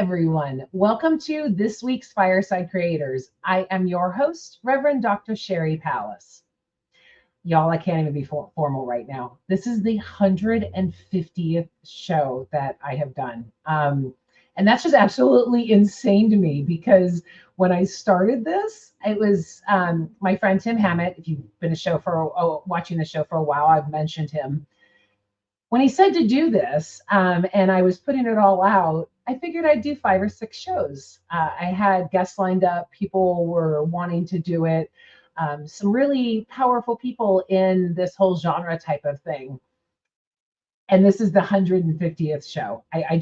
everyone. Welcome to this week's Fireside Creators. I am your host, Reverend Dr. Sherry Palace. Y'all, I can't even be formal right now. This is the 150th show that I have done. And that's just absolutely insane to me because when I started this, it was my friend Tim Hammett. If you've been watching the show for a while, I've mentioned him. When he said to do this, and I was putting it all out, I figured I'd do 5 or 6 shows. I had guests lined up. People were wanting to do it. Some really powerful people in this whole genre type of thing. And this is the 150th show. I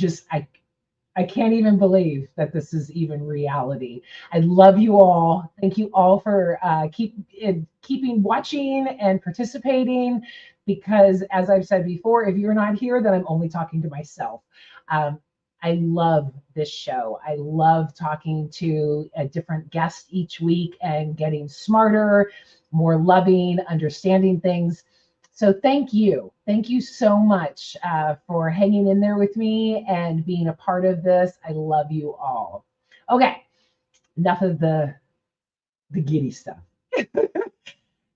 can't even believe that this is even reality. I love you all. Thank you all for keeping watching and participating, because as I've said before, if you're not here, then I'm only talking to myself. I love this show. I love talking to a different guest each week and getting smarter, more loving, understanding things. So thank you. Thank you so much for hanging in there with me and being a part of this. I love you all. Okay, enough of the giddy stuff.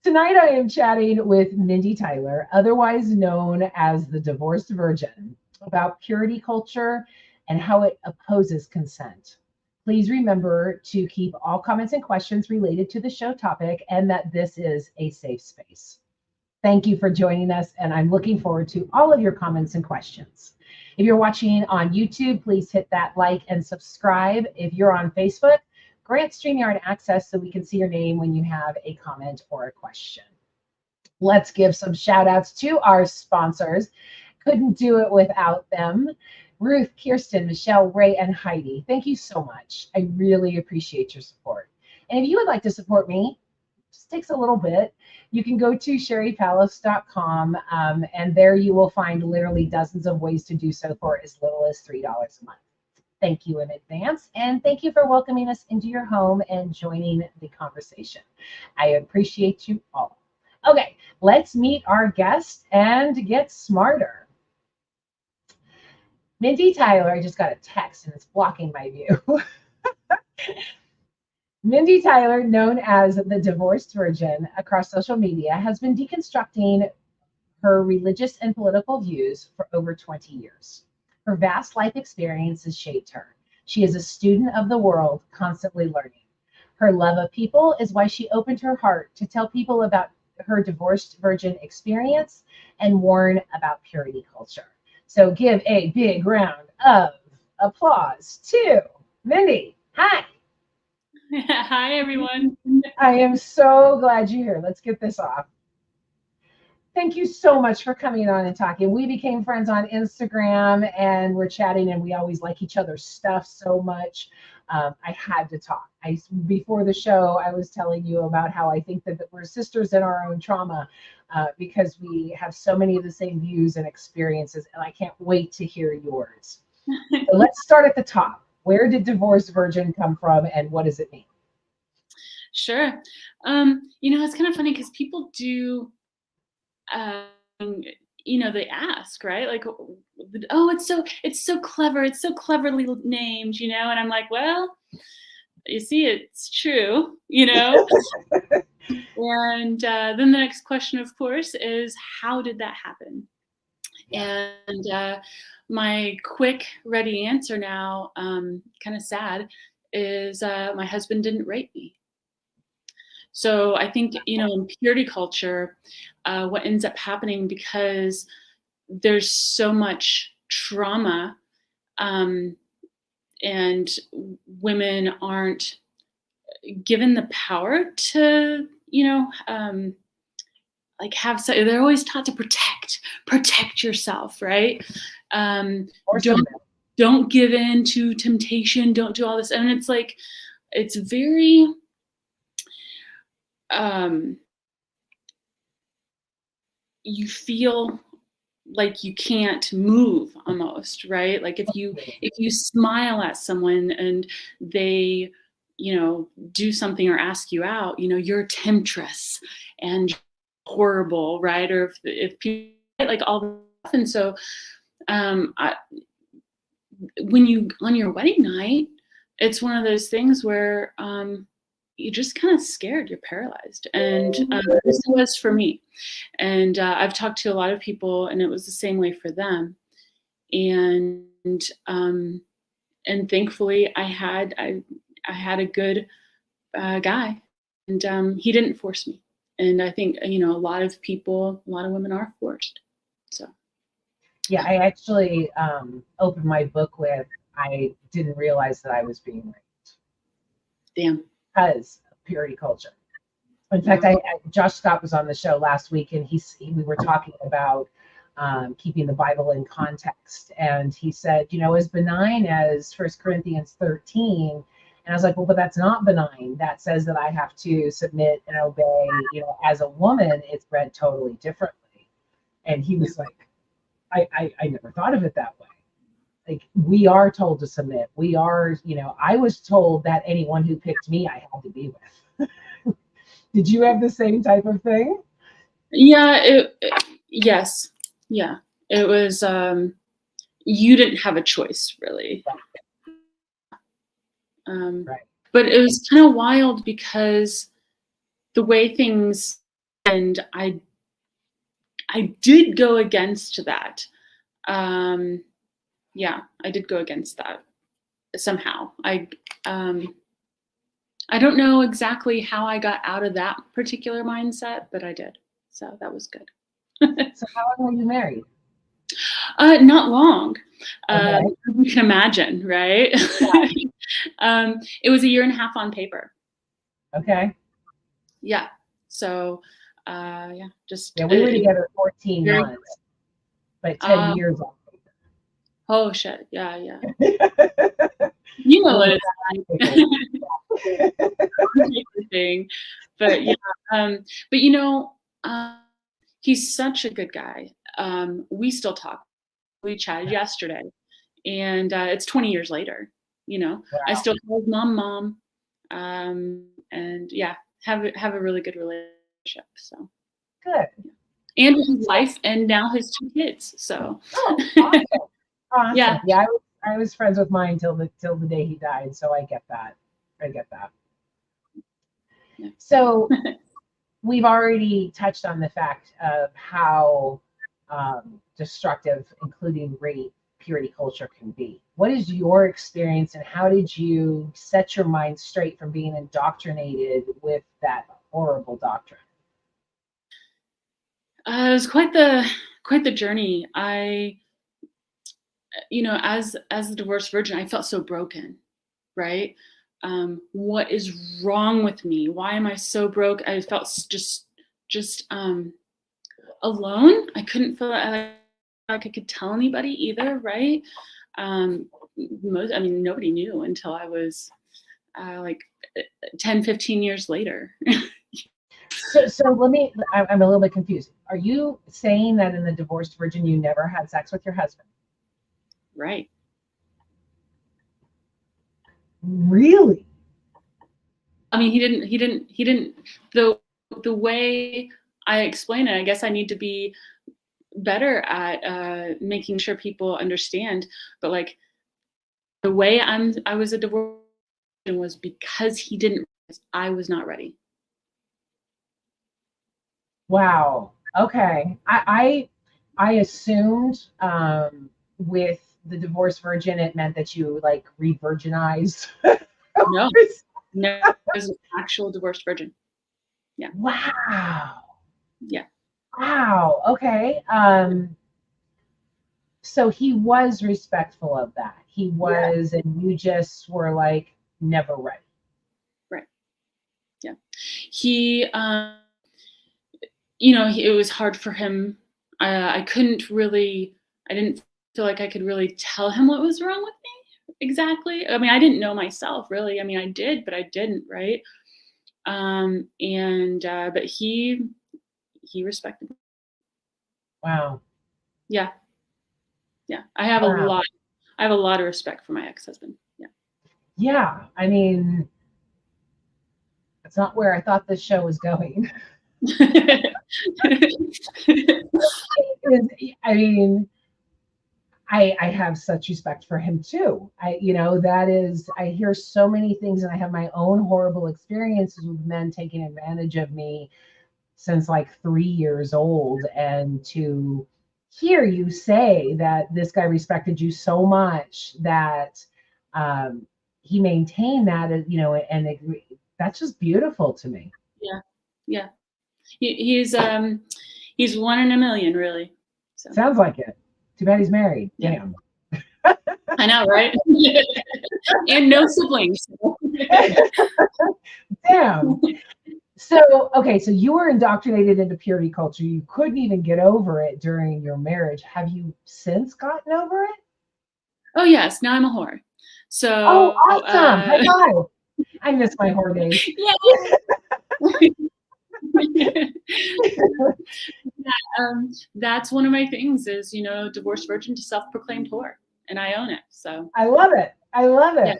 Tonight I am chatting with Mindy Tyler, otherwise known as the Divorced Virgin, about purity culture and how it opposes consent. Please remember to keep all comments and questions related to the show topic and that this is a safe space. Thank you for joining us, and I'm looking forward to all of your comments and questions. If you're watching on YouTube, please hit that like and subscribe. If you're on Facebook, grant StreamYard access so we can see your name when you have a comment or a question. Let's give some shout outs to our sponsors. Couldn't do it without them. Ruth, Kirsten, Michelle, Ray, and Heidi. Thank you so much. I really appreciate your support. And if you would like to support me, it just takes a little bit. You can go to sherrypalace.com, and there you will find literally dozens of ways to do so for as little as $3 a month. Thank you in advance, and thank you for welcoming us into your home and joining the conversation. I appreciate you all. Okay, let's meet our guest and get smarter. Mindy Tyler, I just got a text and it's blocking my view. Mindy Tyler, known as the Divorced Virgin across social media, has been deconstructing her religious and political views for over 20 years. Her vast life experience has shaped her. She is a student of the world, constantly learning. Her love of people is why she opened her heart to tell people about her divorced virgin experience and warn about purity culture. So give a big round of applause to Mindy. Hi. Hi, everyone. I am so glad you're here. Let's get this off. Thank you so much for coming on and talking. We became friends on Instagram and we're chatting, and we always like each other's stuff so much. I had to talk. Before the show, I was telling you about how I think that we're sisters in our own trauma because we have so many of the same views and experiences, and I can't wait to hear yours. So let's start at the top. Where did Divorced Virgin come from, and what does it mean? Sure. It's kind of funny because people do, they ask, right? Like, oh, it's so clever. It's so cleverly named, and I'm like, well, you see, it's true, And then the next question, of course, is how did that happen? Yeah. And my quick, ready answer now, kind of sad, is my husband didn't rape me. So I think, in purity culture, what ends up happening, because there's so much trauma, and women aren't given the power to, they're always taught to protect yourself, right? Don't give in to temptation. Don't do all this. And it's like, it's very, you feel like you can't move almost, right? Like if you smile at someone and they, do something or ask you out, you're a temptress and horrible, right? Or if people like all that stuff. And so when you on your wedding night, it's one of those things where you're just kind of scared, you're paralyzed, and this was for me. And I've talked to a lot of people, and it was the same way for them. And thankfully, I had a good guy, and he didn't force me. And I think, a lot of women are forced. So. Yeah, I actually opened my book with, I didn't realize that I was being raped. Damn. Because of purity culture. In fact, Josh Scott was on the show last week, and we were talking about keeping the Bible in context. And he said, as benign as 1 Corinthians 13, and I was like, well, but that's not benign. That says that I have to submit and obey. As a woman, it's read totally differently. And he was like, I never thought of it that way. Like, we are told to submit. We are, I was told that anyone who picked me, I had to be with. Did you have the same type of thing? Yeah. Yes. Yeah. It was, you didn't have a choice, really. Right. But it was kind of wild because the way things, and I did go against that. Yeah, I did go against that somehow. I don't know exactly how I got out of that particular mindset, but I did. So that was good. So how long were you married? Not long. Okay. You can imagine, right? Yeah. It was 1.5 years on paper. Okay. Yeah. So, yeah, just. Yeah, we were together 14 months, but 10 years on paper. Oh, shit. Yeah, yeah. You know what it's like. But yeah, but he's such a good guy. We still talk. We chatted yesterday, and it's 20 years later. Wow. I still call his mom, and yeah, have a really good relationship. So good. And his wife, and now his 2 kids. So. Oh, awesome. Awesome. Yeah. Yeah, I was friends with mine till the day he died. So I get that. Yeah. So we've already touched on the fact of how destructive, including rape, purity culture can be. What is your experience, and how did you set your mind straight from being indoctrinated with that horrible doctrine? It was quite the journey. I, as a divorced virgin, I felt so broken, right? What is wrong with me? Why am I so broke? I felt just alone. I couldn't feel like I could tell anybody either, right? Nobody knew until I was like 10, 15 years later. So I'm a little bit confused. Are you saying that in the divorced virgin, you never had sex with your husband? Right. Really? I mean, he didn't, the way I explain it, I guess I need to be better at making sure people understand, but like the way I was a divorce was because he didn't realize I was not ready. Wow. Okay. I assumed with the divorced virgin, it meant that you like re-virginized. No, I was an actual divorced virgin. Yeah. Wow. Yeah. Wow. Okay. So he was respectful of that. He was, and you just were like never ready. Right. Yeah. He, it was hard for him. I didn't feel like I could really tell him what was wrong with me exactly. I mean, I didn't know myself really. I mean, I did, but I didn't, right? But he respected me. Wow. Yeah. Yeah. I have a lot of respect for my ex-husband. Yeah. Yeah. I mean, it's not where I thought this show was going. I mean, I have such respect for him too. I hear so many things, and I have my own horrible experiences with men taking advantage of me since like 3 years old. And to hear you say that this guy respected you so much that he maintained that, that's just beautiful to me. Yeah, yeah. He's one in a million, really. So. Sounds like it. Too bad he's married. Yeah. Damn. I know, right? And no siblings. Damn. So, okay, so you were indoctrinated into purity culture. You couldn't even get over it during your marriage. Have you since gotten over it? Oh, yes. Now I'm a whore. So. Oh, awesome. High five. I miss my whore days. Yeah. That's one of my things is, divorced virgin to self-proclaimed whore, and I own it. So I love it. I love it.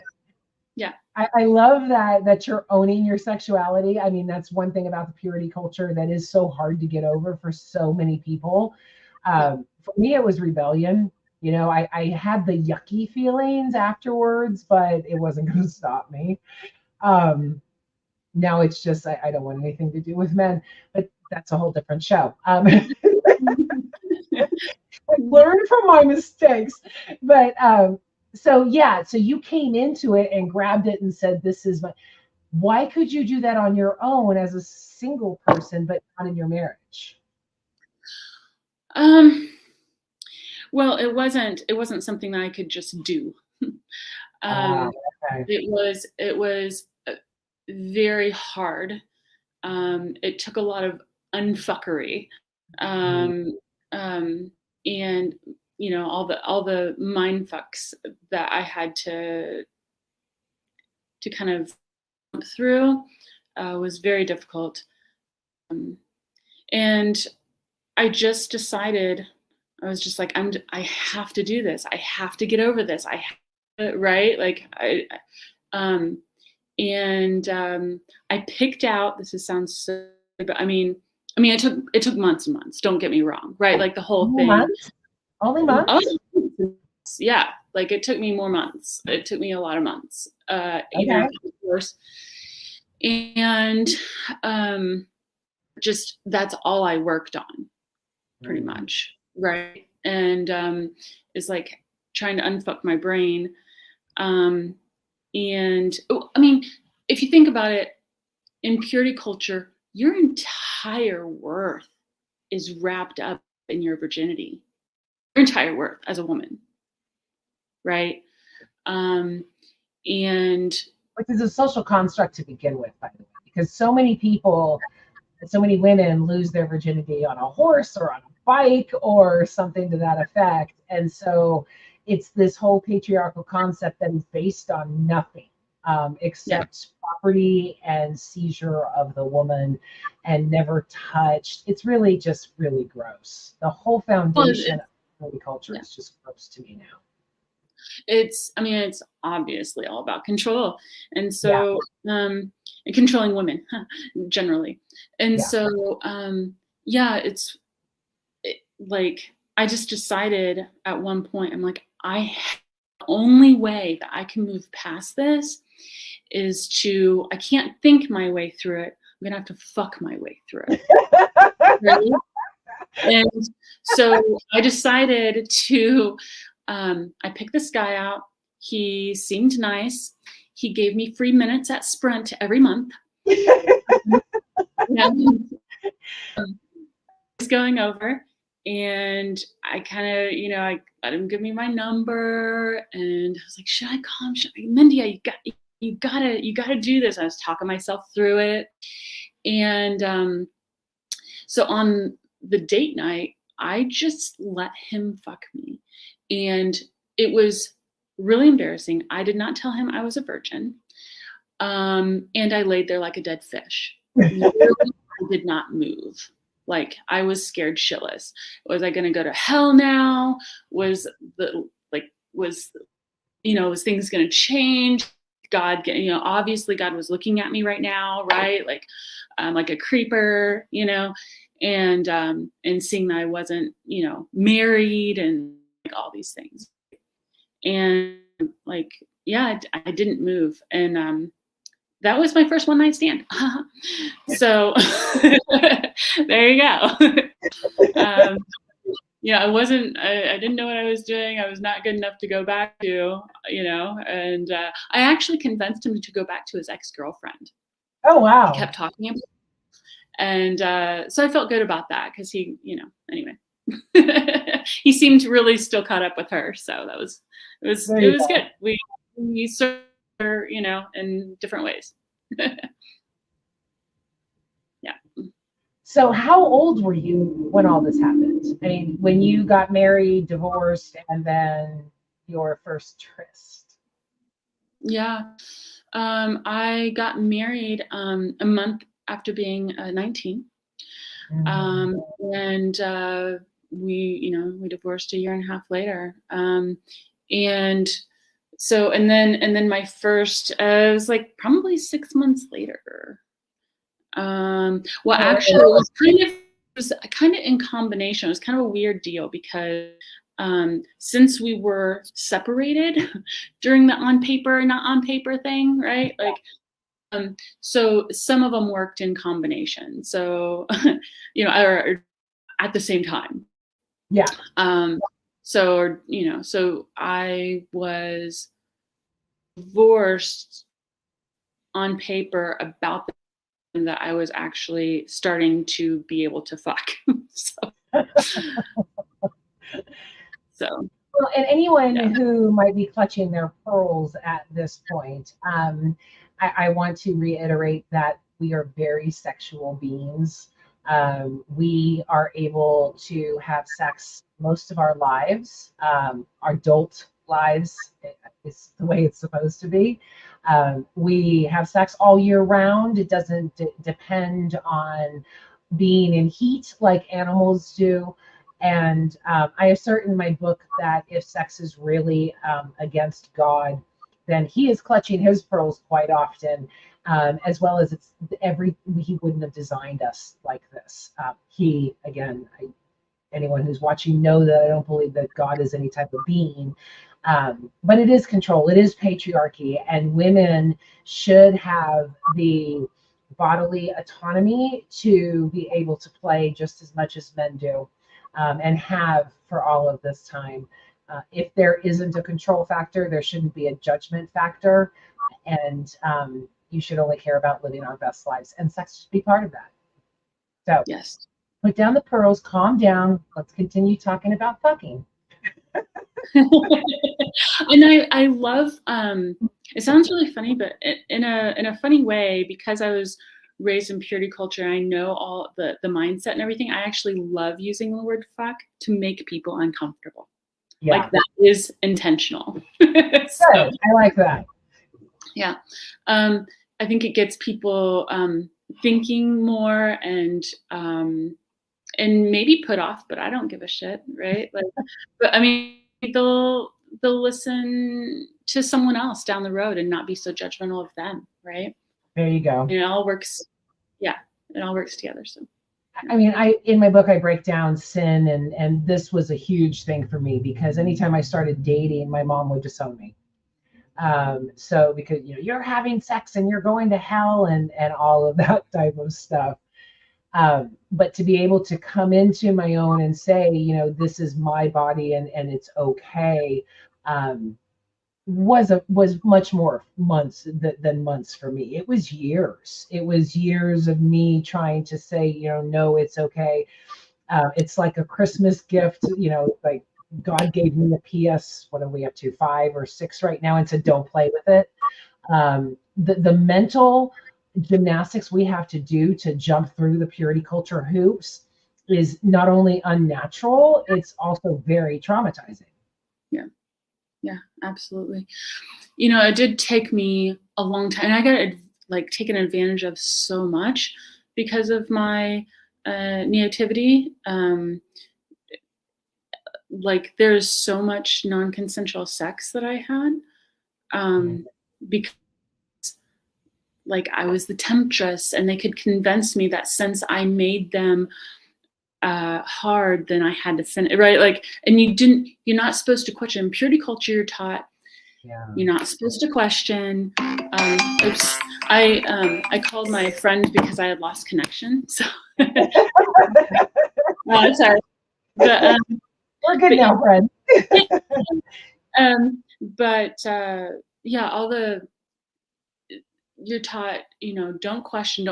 Yeah. I love that you're owning your sexuality. I mean, that's one thing about the purity culture that is so hard to get over for so many people. For me, it was rebellion. I had the yucky feelings afterwards, but it wasn't going to stop me. Now it's just, I don't want anything to do with men, but that's a whole different show. I learned from my mistakes, but so you came into it and grabbed it and said, this is my, why could you do that on your own as a single person, but not in your marriage? Well, it wasn't something that I could just do. Okay. It was very hard. It took a lot of unfuckery. And all the mind fucks that I had to kind of jump through was very difficult. And I just decided, I was just like, I have to do this. I have to get over this. Right? Like I picked out, sounds so, but I mean, it took months and months. Don't get me wrong, right? Like the whole thing. Only months? Yeah, like it took me more months. It took me a lot of months, even after the divorce. And just that's all I worked on, pretty much, right? And it's like trying to unfuck my brain. And if you think about it, in purity culture, your entire worth is wrapped up in your virginity. Your entire worth as a woman, right? And which is a social construct to begin with, by the way, because so many women lose their virginity on a horse or on a bike or something to that effect. And so it's this whole patriarchal concept that is based on nothing except property and seizure of the woman and never touched. It's really just really gross. The whole foundation of culture is just gross to me now. It's obviously all about control. And so, controlling women generally. And so, like, I just decided at one point, I'm like, the only way that I can move past this is I can't think my way through it. I'm going to have to fuck my way through it. Right? And so I decided to, I picked this guy out. He seemed nice. He gave me free minutes at Sprint every month. He's going over, and I kind of, I let him give me my number, and I was like, should I call him? Mindy, you gotta do this. I was talking myself through it. And so on the date night, I just let him fuck me. And it was really embarrassing. I did not tell him I was a virgin. And I laid there like a dead fish. Literally, I did not move. Like, I was scared shitless. Was I going to go to hell now? Was things going to change? God, obviously God was looking at me right now, right? Like a creeper, and seeing that I wasn't, married, and like all these things. And like, yeah, I didn't move. And that was my first one night stand. So there you go. um, yeah, I didn't know what I was doing. I was not good enough to go back to, and I actually convinced him to go back to his ex-girlfriend. Oh, wow. He kept talking about it. And so I felt good about that because he, anyway, he seemed really still caught up with her. So it was good. We served her, in different ways. Yeah. So how old were you when all this happened? I mean, when you got married, divorced, and then your first tryst? Yeah. I got married a month after being 19. And we divorced a year and a half later. And then my first, it was like probably 6 months later. Well, actually, it was kind of in combination. It was kind of a weird deal because since we were separated during the on paper, not on paper thing, right? Like, so some of them worked in combination. So, or at the same time. Yeah. So I was divorced on paper about the time that I was actually starting to be able to fuck. So. Well, and anyone who might be clutching their pearls at this point, I want to reiterate that we are very sexual beings. We are able to have sex most of our lives. Our adult lives is the way it's supposed to be. We have sex all year round. It doesn't depend on being in heat like animals do. And I assert in my book that if sex is really against God, then he is clutching his pearls quite often, as well as he wouldn't have designed us like this. Anyone who's watching know that I don't believe that God is any type of being, but it is control, it is patriarchy, and women should have the bodily autonomy to be able to play just as much as men do. And have for all of this time. If there isn't a control factor, there shouldn't be a judgment factor. And you should only care about living our best lives. And sex should be part of that. So yes. Put down the pearls, calm down. Let's continue talking about fucking. And I love, it sounds really funny, but in a funny way, because I was raised in purity culture, I know all the mindset and everything. I actually love using the word fuck to make people uncomfortable. Yeah. Like that is intentional. So, I like that. Yeah. I think it gets people thinking more and maybe put off, but I don't give a shit, right? Like, but I mean, they'll listen to someone else down the road and not be so judgmental of them, right? There you go. And it all works. Yeah, it all works together. So, I mean, in my book I break down sin, and this was a huge thing for me because anytime I started dating, my mom would disown me. So because you're having sex and you're going to hell and all of that type of stuff. But to be able to come into my own and say, this is my body and it's okay, was much more months than months for me. It was years. It was years of me trying to say, no, it's okay. It's like a Christmas gift, like God gave me a PS, what are we up to, 5 or 6 right now, and said, don't play with it. The mental gymnastics we have to do to jump through the purity culture hoops is not only unnatural, it's also very traumatizing. Yeah, absolutely. It did take me a long time. And I got taken advantage of so much because of my neotivity. There's so much non-consensual sex that I had because I was the temptress, and they could convince me that since I made them hard, then I had to finish, right? Like, and you're not supposed to question. In purity culture, you're taught you're not supposed to question. Oops, I called my friend because I had lost connection. So sorry, but we're good now, friend. Yeah, you're taught, don't question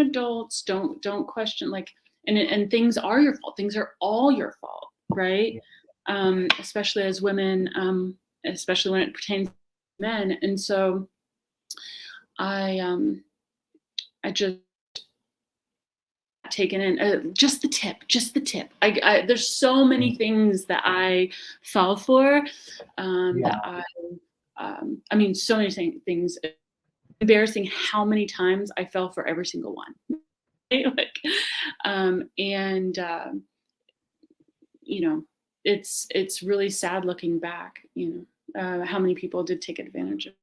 adults, don't question, like, and things are your fault. Things are all your fault, right? Especially as women, especially when it pertains to men. And so I just taken in just the tip. There's so many things that I fell for, that I mean, so many things. Embarrassing how many times I fell for every single one. Like, it's really sad looking back, how many people did take advantage of.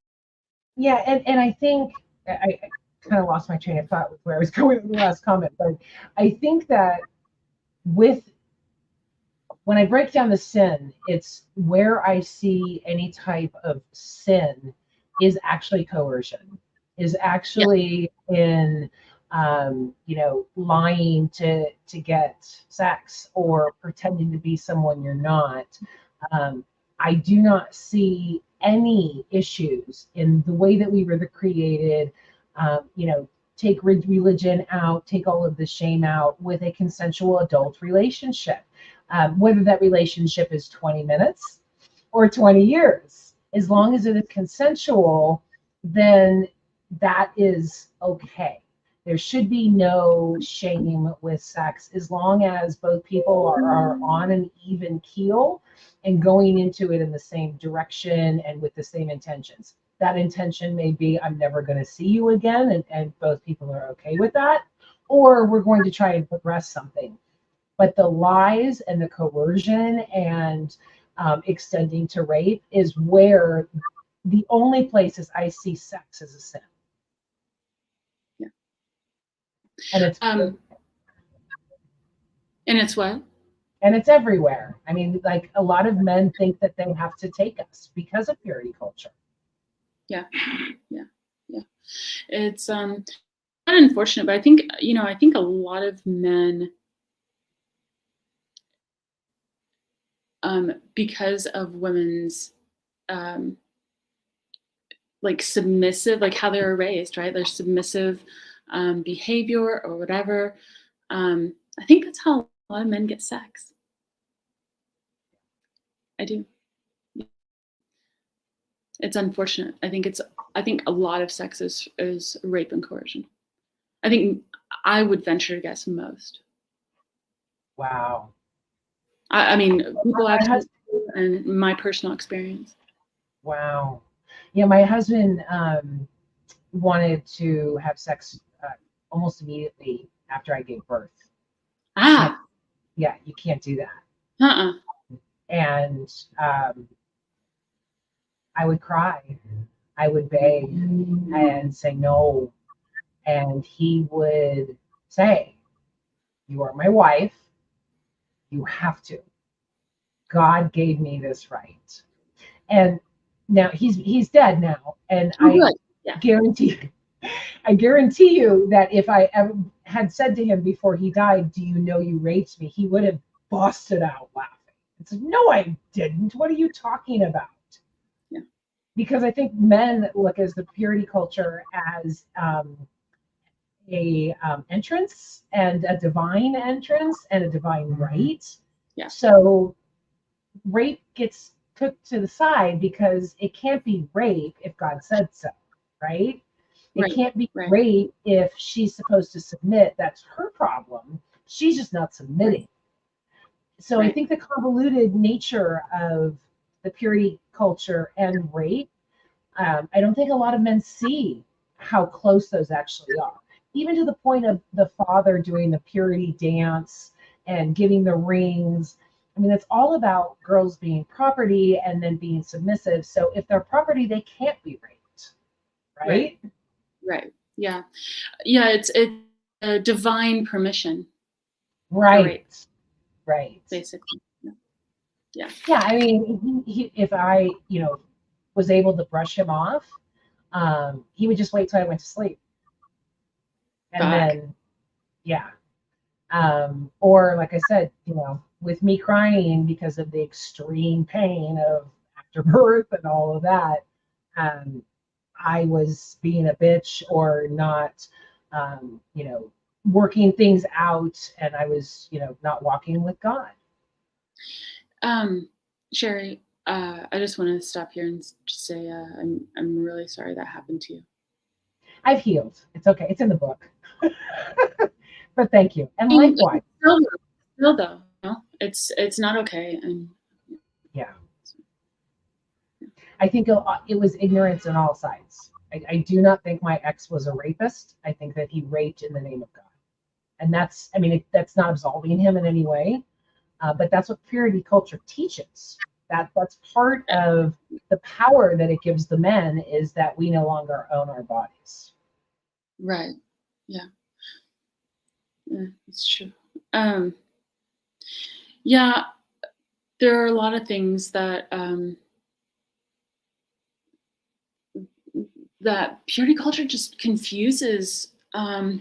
Yeah, and I think I kind of lost my train of thought with where I was going with the last comment, but I think that when I break down the sin, it's where I see any type of sin is actually coercion, is actually in lying to get sex or pretending to be someone you're not. I do not see any issues in the way that we were created. Take religion out, take all of the shame out with a consensual adult relationship. Whether that relationship is 20 minutes or 20 years, as long as it is consensual, then that is okay. There should be no shame with sex as long as both people are on an even keel and going into it in the same direction and with the same intentions. That intention may be, I'm never going to see you again, and both people are okay with that, or we're going to try and progress something. But the lies and the coercion and extending to rape is where the only places I see sex as a sin. Yeah. And it's what? And it's everywhere. I mean, like, a lot of men think that they have to take us because of purity culture. Yeah. It's unfortunate, but I think a lot of men, because of women's like submissive, like how they were raised, right? Their submissive behavior or whatever. I think that's how a lot of men get sex. I do. It's unfortunate. I think a lot of sex is rape and coercion. I think I would venture to guess most. Wow. I mean, people actually, and my personal experience. Wow. Yeah, my husband wanted to have sex almost immediately after I gave birth. Yeah, you can't do that. And I would cry. I would beg and say no. And he would say, you are my wife. You have to. God gave me this right. And now he's dead now. And guarantee you that if I ever had said to him before he died, do you know you raped me? He would have busted out laughing. It's like, no, I didn't. What are you talking about? Yeah. Because I think men look as the purity culture as a entrance and a divine entrance and a divine right. Yeah. So rape gets put to the side because it can't be rape if God said so, right? It can't be rape if she's supposed to submit. That's her problem. She's just not submitting. So I think the convoluted nature of the purity culture and rape, I don't think a lot of men see how close those actually are. Even to the point of the father doing the purity dance and giving the rings. I mean, it's all about girls being property and then being submissive. So if they're property, they can't be raped, right? Right. Yeah. It's a divine permission. Right. Right. basically. Yeah. Yeah. I mean, if I, was able to brush him off, he would just wait till I went to sleep. And Fuck. then, yeah. Or like I said, with me crying because of the extreme pain of after birth and all of that, um, I was being a bitch or not, working things out, and I was, not walking with God. Sherry, I just want to stop here and just say I'm really sorry that happened to you. I've healed. It's okay. It's in the book. But thank you. And And likewise. still though, it's not okay. And Yeah. I think it was ignorance on all sides. I do not think my ex was a rapist. I think that he raped in the name of God. And that's not absolving him in any way. But that's what purity culture teaches. That's part of the power that it gives the men, is that we no longer own our bodies. right. Yeah. Yeah, it's true. Yeah, there are a lot of things that that purity culture just confuses the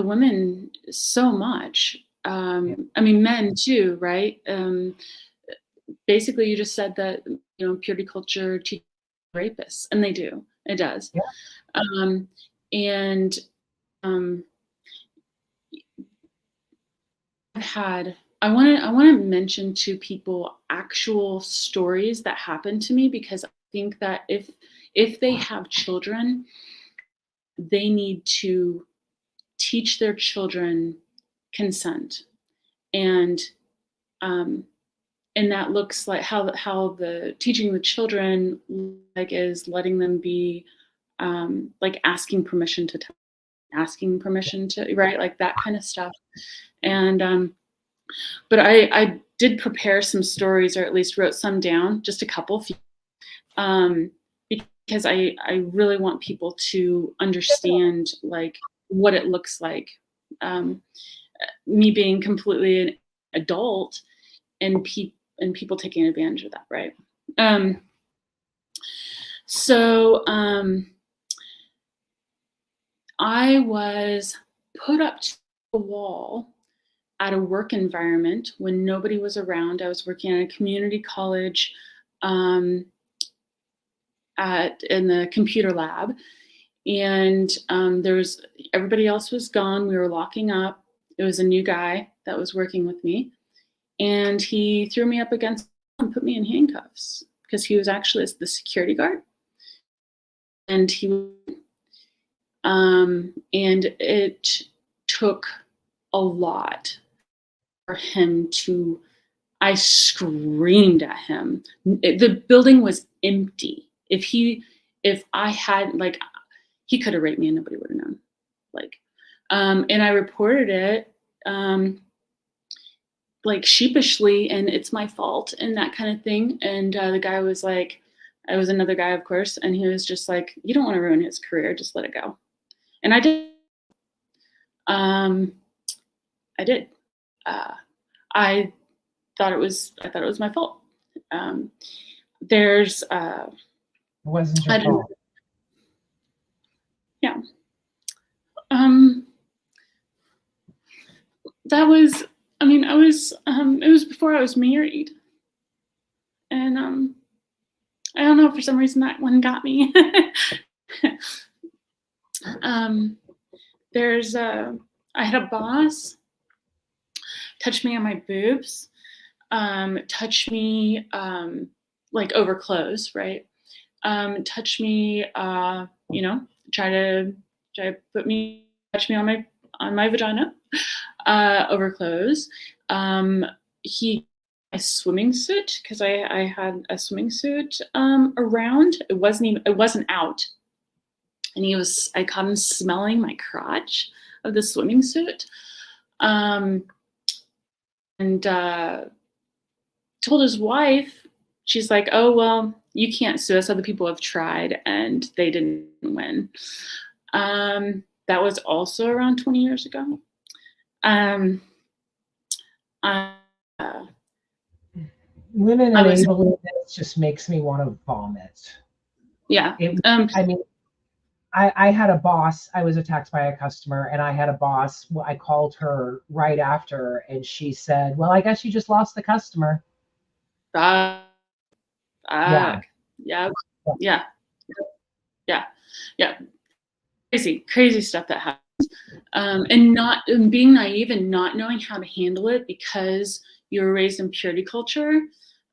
women so much. I mean, men too, right? Basically, you just said that purity culture teaches rapists, and they do. It does. Yeah. And I want to mention to people actual stories that happened to me, because I think that if they have children, they need to teach their children consent, and that looks like how the teaching the children is letting them be like asking permission to right, like that kind of stuff. And but I did prepare some stories, or at least wrote some down, just a couple, because I really want people to understand like what it looks like, me being completely an adult and people taking advantage of that, right? So I was put up to a wall at a work environment when nobody was around. I was working at a community college in the computer lab, and everybody else was gone. We were locking up. It was a new guy that was working with me, and he threw me up against and put me in handcuffs because he was actually the security guard, and and it took a lot for him to. I screamed at him. The building was empty. If I had, like, he could have raped me and nobody would have known. Like, and I reported it, like sheepishly, and it's my fault and that kind of thing. And the guy was like, I was another guy, of course, and he was just like, you don't want to ruin his career, just let it go. And I did. I did. I thought it was my fault. There's It wasn't your fault. Yeah. That was, I mean, I was it was before I was married. And I don't know, for some reason that one got me. I had a boss touch me on my boobs, touch me like over clothes, right? Touch me, try to touch me on my vagina, over clothes. He a swimming suit, because I had a swimming suit around. It wasn't out, and I caught him smelling my crotch of the swimming suit, and told his wife. She's like, oh, well, you can't sue us. Other people have tried and they didn't win. That was also around 20 years ago. uh, Women I was, enabling this just makes me want to vomit. yeah. I mean, I had a boss, I was attacked by a customer, and I had a boss, I called her right after, and she said, well, I guess you just lost the customer. Yeah. Yeah. Yeah. Yeah. Yeah. Yeah. Crazy stuff that happens. And being naive and not knowing how to handle it because you were raised in purity culture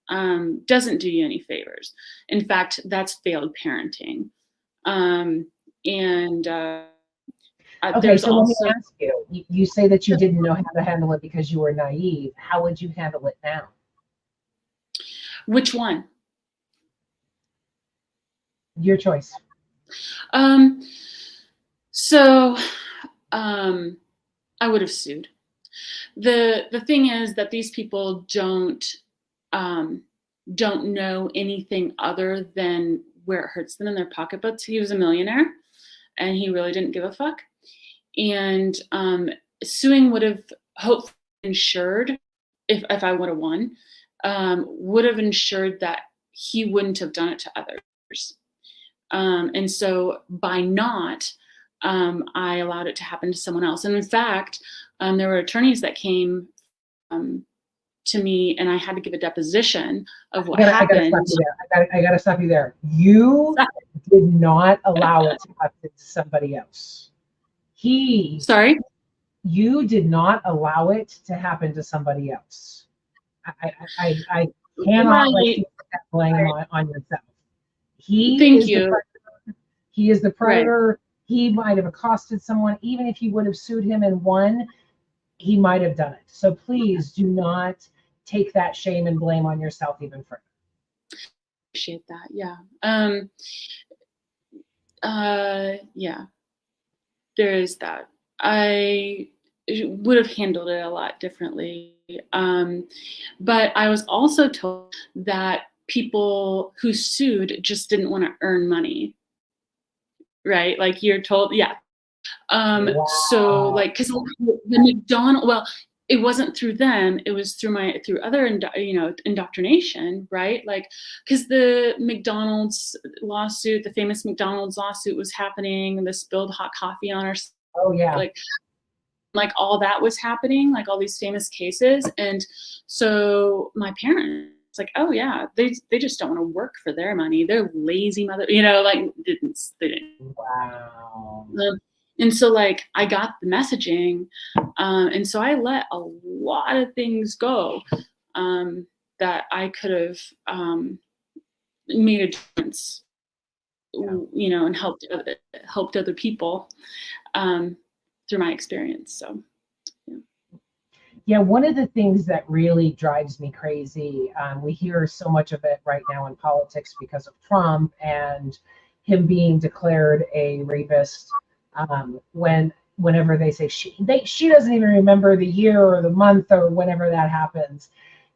doesn't do you any favors. In fact, that's failed parenting. And Okay, there's so let me also, ask you, you say that you didn't know how to handle it because you were naive. How would you handle it now? which one? Your choice. So I would have sued. The thing is that these people don't know anything other than where it hurts them in their pocketbooks. He was a millionaire and he really didn't give a fuck. And suing would have hopefully ensured, if I would have won, would have ensured that he wouldn't have done it to others. And so by not, I allowed it to happen to someone else. And in fact, there were attorneys that came to me, and I had to give a deposition of what happened. I gotta stop you there. You did not allow it to happen to somebody else. Sorry? You did not allow it to happen to somebody else. I cannot let you put that blame on yourself. Thank you. He is the predator. Right. He might have accosted someone. Even if you would have sued him and won, he might have done it. So please do not take that shame and blame on yourself even further. Appreciate that. Yeah. Yeah. There is that. I would have handled it a lot differently. But I was also told that people who sued just didn't want to earn money. Right? Like you're told, yeah. Wow. So like, cause the McDonald's, well, it wasn't through them, it was through other, indoctrination, right? Like, cause the McDonald's lawsuit, the famous McDonald's lawsuit was happening, the spilled hot coffee on our, oh yeah. Like all that was happening, like all these famous cases. And so my parents, like, oh yeah, they just don't want to work for their money. They're lazy mother, like they didn't. Wow. And so like I got the messaging, and so I let a lot of things go that I could have made a difference, and helped other people through my experience. So. Yeah, one of the things that really drives me crazy, we hear so much of it right now in politics because of Trump and him being declared a rapist. Whenever they say she doesn't even remember the year or the month or whenever that happens,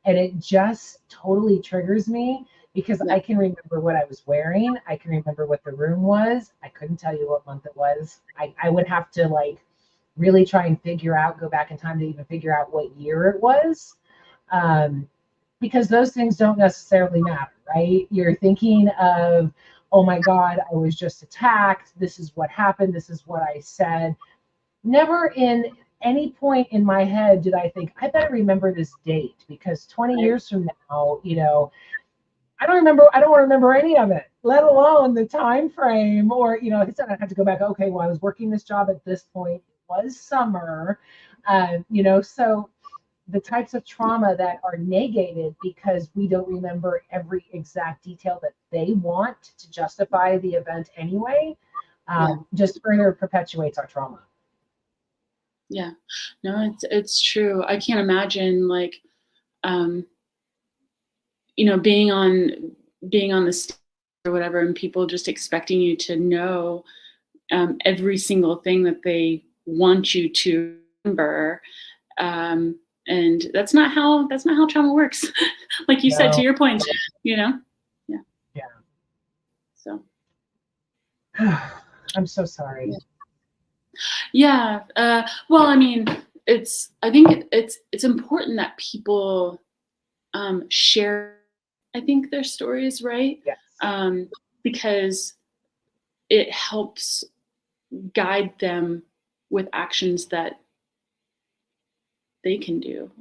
and it just totally triggers me because I can remember what I was wearing, I can remember what the room was. I couldn't tell you what month it was. I would have to really try and go back in time to even figure out what year it was, because those things don't necessarily matter, right? You're thinking of, oh my God, I was just attacked. This is what happened. This is what I said. Never in any point in my head did I think, I better remember this date because 20 years from now, I don't want to remember any of it, let alone the time frame or, I have to go back. Okay, well, I was working this job at this point. Was summer, so the types of trauma that are negated because we don't remember every exact detail that they want to justify the event anyway, just further perpetuates our trauma. Yeah, no, it's true. I can't imagine being on the stage or whatever, and people just expecting you to know every single thing that they want you to remember, and that's not how trauma works. Like you said, to your point, yeah. So I'm so sorry. Yeah. Well, I mean, I think it's important that people share, I think, their stories, right? Yes. Because it helps guide them with actions that they can do,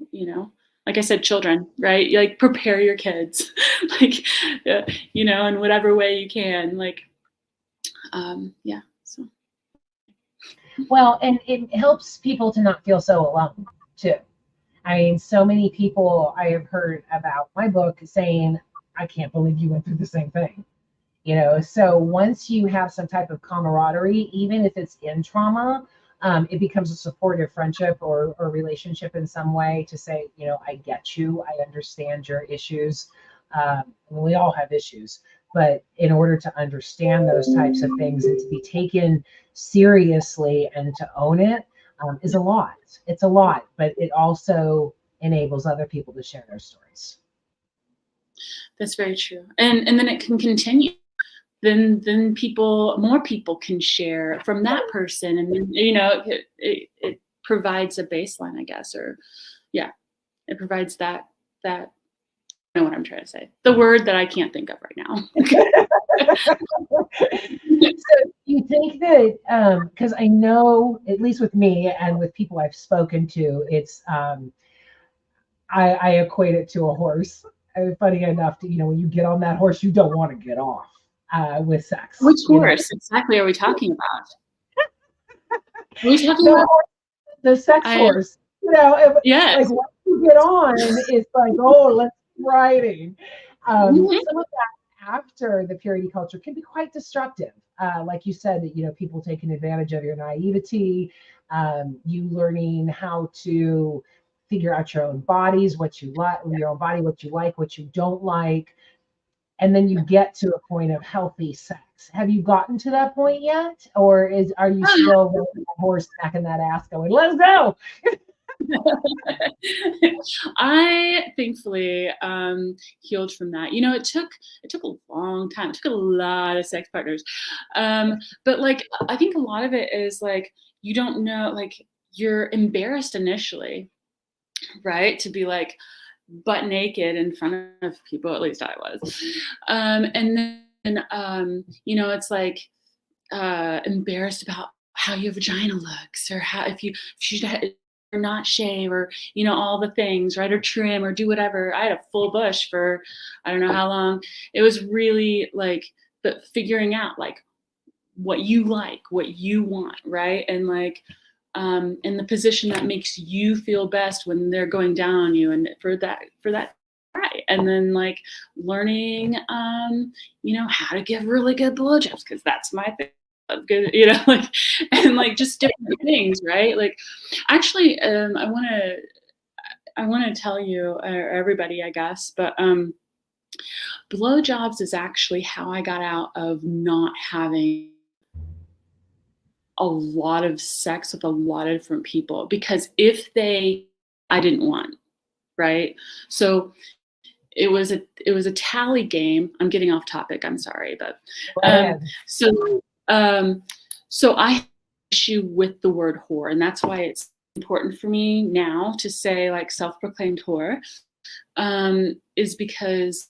like I said, children, right? Like, prepare your kids, like, in whatever way you can, like, yeah. So. Well, and it helps people to not feel so alone too. I mean, so many people I have heard about my book saying, I can't believe you went through the same thing. So once you have some type of camaraderie, even if it's in trauma, it becomes a supportive friendship or relationship in some way to say, I get you, I understand your issues. We all have issues, but in order to understand those types of things and to be taken seriously and to own it, is a lot. It's a lot, but it also enables other people to share their stories. That's very true. And then it can continue. Then more people can share from that person, and then, it provides a baseline, I guess, or it provides that I know what I'm trying to say. The word that I can't think of right now. So you think that, because I know, at least with me and with people I've spoken to, it's I equate it to a horse. Funny enough, when you get on that horse, you don't want to get off with sex. Which horse exactly are we talking about? Are we talking about the sex horse? Yes. Like once you get on, it's like, oh, let's keep riding. Some of that after the purity culture can be quite destructive. Like you said, that people taking advantage of your naivety, you learning how to figure out your own bodies, what you like, your own body, what you like, what you don't like. And then you get to a point of healthy sex. Have you gotten to that point yet? Or are you still riding that horse, smacking that ass going, let's go? I thankfully healed from that. It took a long time. It took a lot of sex partners. But like, I think a lot of it is like, you don't know, like, you're embarrassed initially, right? To be like butt naked in front of people, at least I was. And then, it's like embarrassed about how your vagina looks, or how if you should or not shave, or all the things, right? Or trim, or do whatever. I had a full bush for I don't know how long. It was really like figuring out like what you like, what you want, right? And like in the position that makes you feel best when they're going down on you, and for that right. And then like learning how to give really good blowjobs, because that's my thing. Good, like, and like just different things, right? Like, actually, I want to tell you, or everybody, I guess, but blowjobs is actually how I got out of not having a lot of sex with a lot of different people, because I didn't want, right? So it was a tally game. I'm getting off topic. I'm sorry, but so I have an issue with the word whore, and that's why it's important for me now to say like self-proclaimed whore, is because.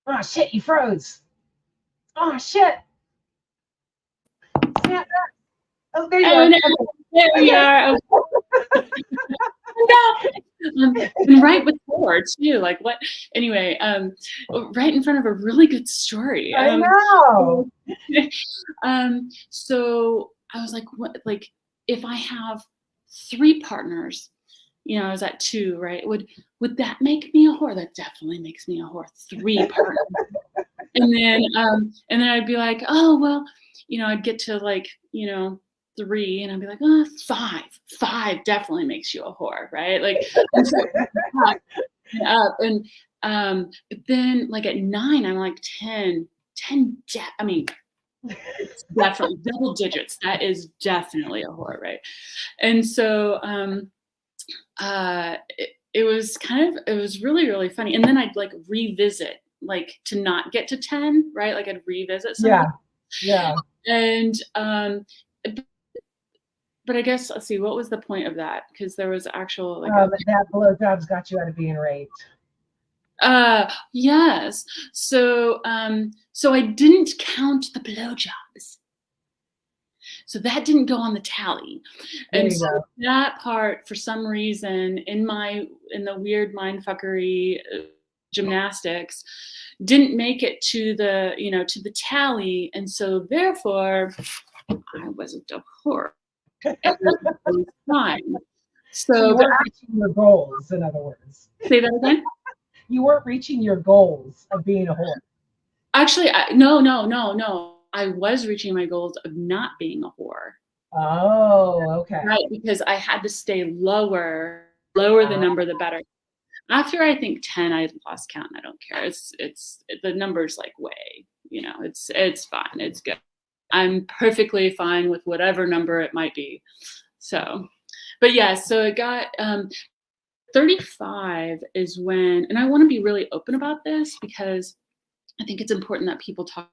Oh shit! You froze. Oh shit! Snap back. Oh, there you are. No. There we are. No. And right with whore too. Like what? Anyway, right in front of a really good story. I know. So I was like, what? Like, if I have 3 partners, I was at 2, right? Would that make me a whore? That definitely makes me a whore. 3 partners. And then I'd be like, oh well, I'd get to like 3, and I'd be like, oh, 5 definitely makes you a whore, right? Like, but then like at 9, I'm like 10. I mean, it's definitely double digits. That is definitely a whore, right? And so it was really, really funny. And then I'd like revisit, like to not get to 10, right? Like I'd revisit something. Yeah. And but I guess, let's see, what was the point of that? Because there was actual like that blowjobs got you out of being raped. yes. So so I didn't count the blowjobs. So that didn't go on the tally. There And you so go. that part, for some reason, in the weird mindfuckery gymnastics, didn't make it to the, to the tally. And so therefore I wasn't a whore. Everything was fine. So So you but weren't reaching your goals, in other words. say that again. You weren't reaching your goals of being a whore. Actually, no. I was reaching my goals of not being a whore. Oh, okay. Right, because I had to stay lower the number, the better. After I think 10, I lost count. I don't care. It's the number's like way, it's fine. It's good. I'm perfectly fine with whatever number it might be. So, but yeah, so it got 35 is when, and I want to be really open about this because I think it's important that people talk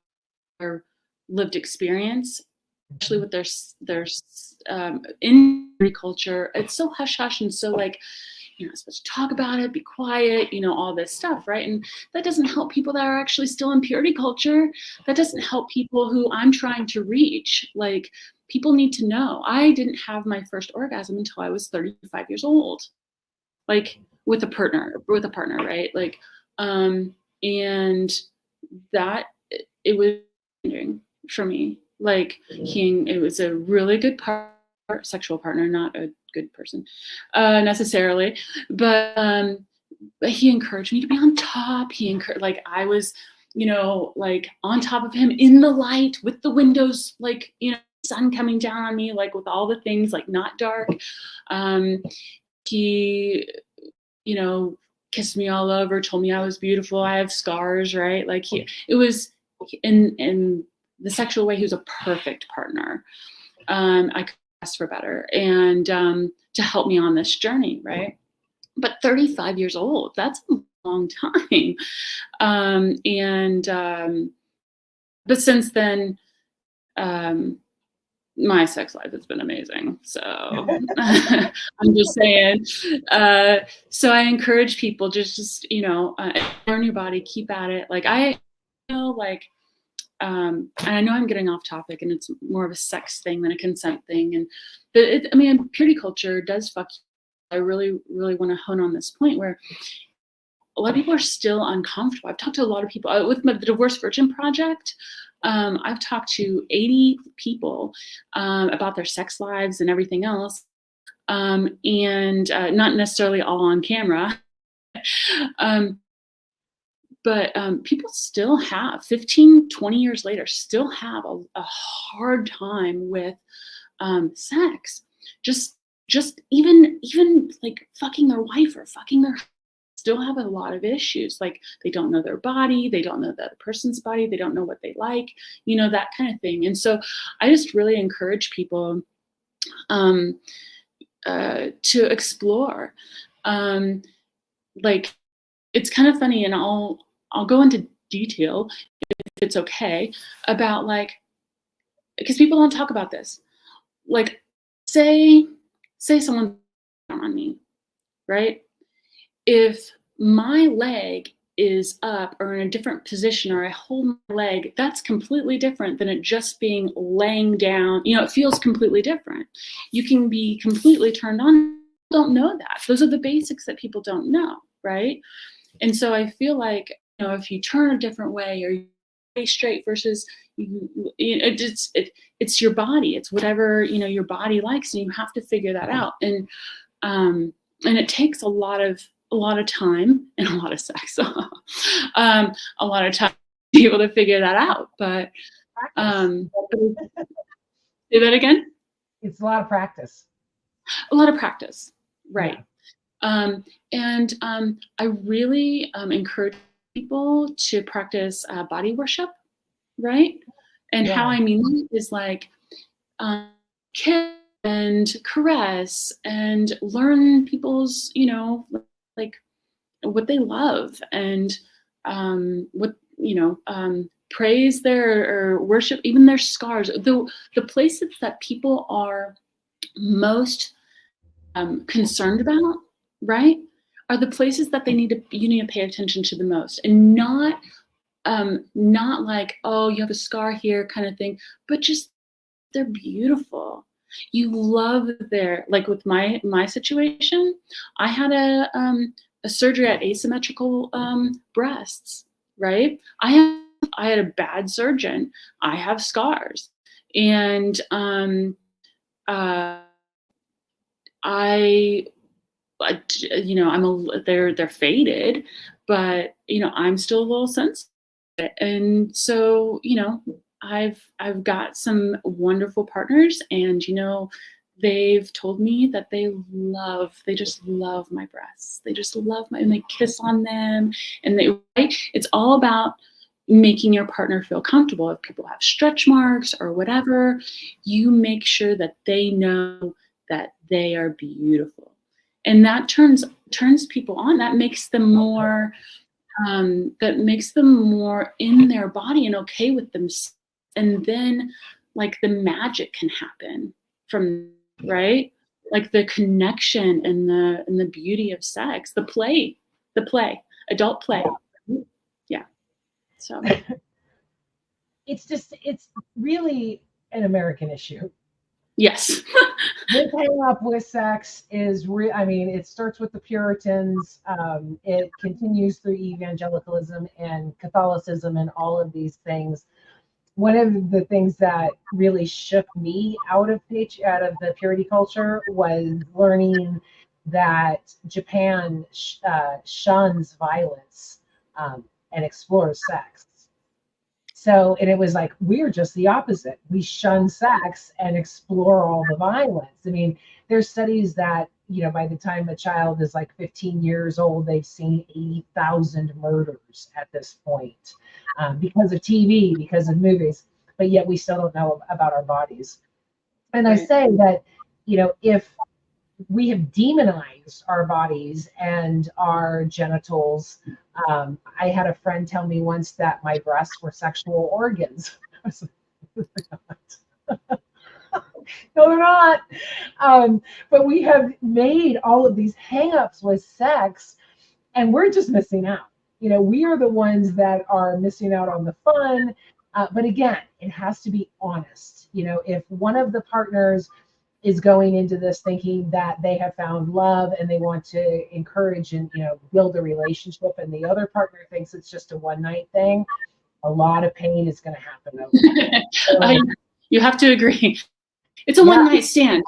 their lived experience, especially with their in culture. It's so hush hush and so like, you're not supposed to talk about it, be quiet, all this stuff, right? And that doesn't help people that are actually still in purity culture. That doesn't help people who I'm trying to reach. Like, people need to know. I didn't have my first orgasm until I was 35 years old, like with a partner, right? Like, and that it was changing for me. Like, it was a really good sexual partner, not a good person necessarily, but he encouraged me to be on top. He encouraged, like, I was, like on top of him in the light with the windows, like, sun coming down on me, like with all the things, like not dark. He, kissed me all over, told me I was beautiful. I have scars, right? Like, it was in the sexual way, he was a perfect partner. I could ask for better, and to help me on this journey, right? But 35 years old, that's a long time. But since then, my sex life has been amazing. So I'm just saying. So I encourage people just learn your body, keep at it. Like, I know, like, and I know I'm getting off topic, and it's more of a sex thing than a consent thing. But purity culture does fuck you. I really, really want to hone on this point where a lot of people are still uncomfortable. I've talked to a lot of people with the Divorce Virgin Project. I've talked to 80 people about their sex lives and everything else, and not necessarily all on camera. But people still have 15, 20 years later, still have a hard time with sex. Just even like fucking their wife or fucking their, still have a lot of issues. Like, they don't know their body, they don't know the other person's body, they don't know what they like, that kind of thing. And so I just really encourage people to explore. Like, it's kind of funny, and I'll go into detail if it's okay about, like, because people don't talk about this. Like, say someone on me, right? If my leg is up or in a different position, or I hold my leg, that's completely different than it just being laying down. It feels completely different. You can be completely turned on. People don't know that. Those are the basics that people don't know, right? And so I feel like, if you turn a different way, or you stay straight versus it's your body. It's whatever your body likes, and you have to figure that out. And it takes a lot of time and a lot of sex, a lot of time to be able to figure that out. But say that again. It's a lot of practice. A lot of practice, right? Yeah. And I really encourage people to practice body worship, right? And how I mean that is like kiss and caress and learn people's, like what they love, and what praise their or worship even their scars. The places that people are most concerned about, right, are the places that you need to pay attention to the most, and not like, oh, you have a scar here kind of thing, but just they're beautiful. You love like with my situation, I had a surgery at asymmetrical breasts, right? I had a bad surgeon. I have scars, and uh, I they're faded, but I'm still a little sensitive, and so I've got some wonderful partners, and they've told me that they just love my breasts. They just love and they kiss on them, and right? It's all about making your partner feel comfortable. If people have stretch marks or whatever, you make sure that they know that they are beautiful, and that turns people on. That makes them more in their body and okay with them, and then like the magic can happen from, right, like the connection and the beauty of sex, the play, adult play. Yeah. So it's really an American issue. yes. This hang up with sex is real. I mean, it starts with the Puritans. It continues through evangelicalism and Catholicism and all of these things. One of the things that really shook me out of the purity culture was learning that Japan shuns violence and explores sex. So, and it was like, we're just the opposite. We shun sex and explore all the violence. I mean, there's studies that, by the time a child is like 15 years old, they've seen 80,000 murders at this point because of TV, because of movies, but yet we still don't know about our bodies. And I say that, if we have demonized our bodies and our genitals. I had a friend tell me once that my breasts were sexual organs. I was like, no, they're not. But we have made all of these hangups with sex, and we're just missing out. We are the ones that are missing out on the fun. But again, it has to be honest. If one of the partners is going into this thinking that they have found love and they want to encourage and build a relationship, and the other partner thinks it's just a one-night thing, a lot of pain is going to happen over you have to agree. It's a one-night stand.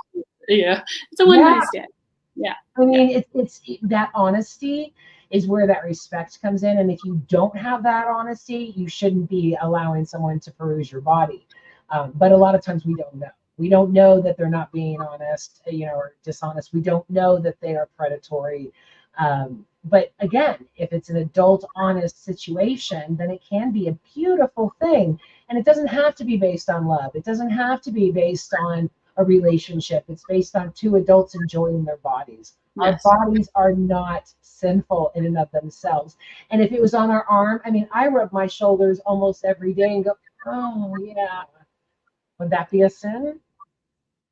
Yeah, it's a one-night stand. Yeah. I mean, it's that honesty is where that respect comes in, and if you don't have that honesty, you shouldn't be allowing someone to peruse your body. But a lot of times we don't know. We don't know that they're not being honest, or dishonest. We don't know that they are predatory. But again, if it's an adult, honest situation, then it can be a beautiful thing. And it doesn't have to be based on love. It doesn't have to be based on a relationship. It's based on two adults enjoying their bodies. Yes. Our bodies are not sinful in and of themselves. And if it was on our arm, I mean, I rub my shoulders almost every day and go, oh, yeah. Would that be a sin?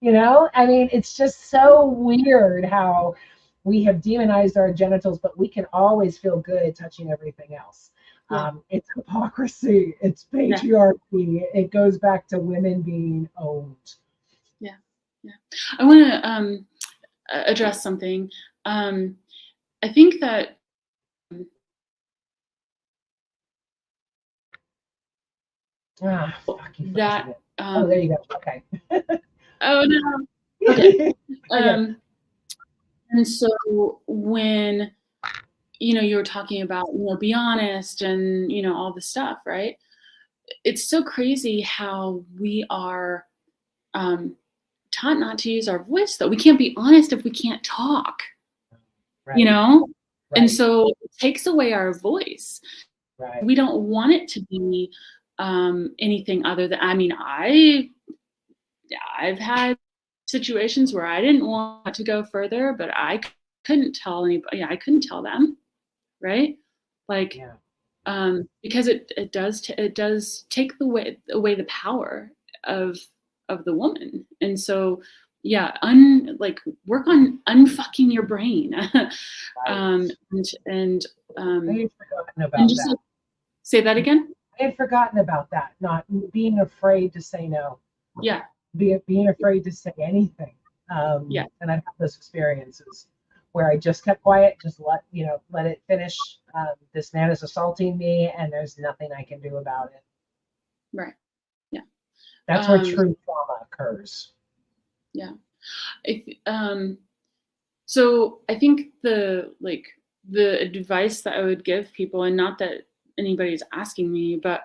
I mean, it's just so weird how we have demonized our genitals, but we can always feel good touching everything else. Yeah. It's hypocrisy. It's patriarchy. Yeah. It goes back to women being owned. Yeah. Yeah. I want to address something. I think that oh, there you go. Okay. Oh no. Okay. And so when you were talking about be honest and all the stuff, right? It's so crazy how we are taught not to use our voice, though. We can't be honest if we can't talk. Right. Right. And so it takes away our voice. Right. We don't want it to be anything other than, I mean, I've had situations where I didn't want to go further, but I couldn't tell anybody. I couldn't tell them, right? Like, because it does take away the power of the woman, and so yeah, like work on unfucking your brain. Right. And I had forgotten and about just that. like, say that again. I had forgotten about that, not being afraid to say no, Yeah, being afraid to say anything. yeah, And I've had those experiences where I just kept quiet, just let it finish. This man is assaulting me, and there's nothing I can do about it. right. Yeah. That's where Um, true trauma occurs. yeah. So I think the advice that I would give people, and not that anybody's asking me, but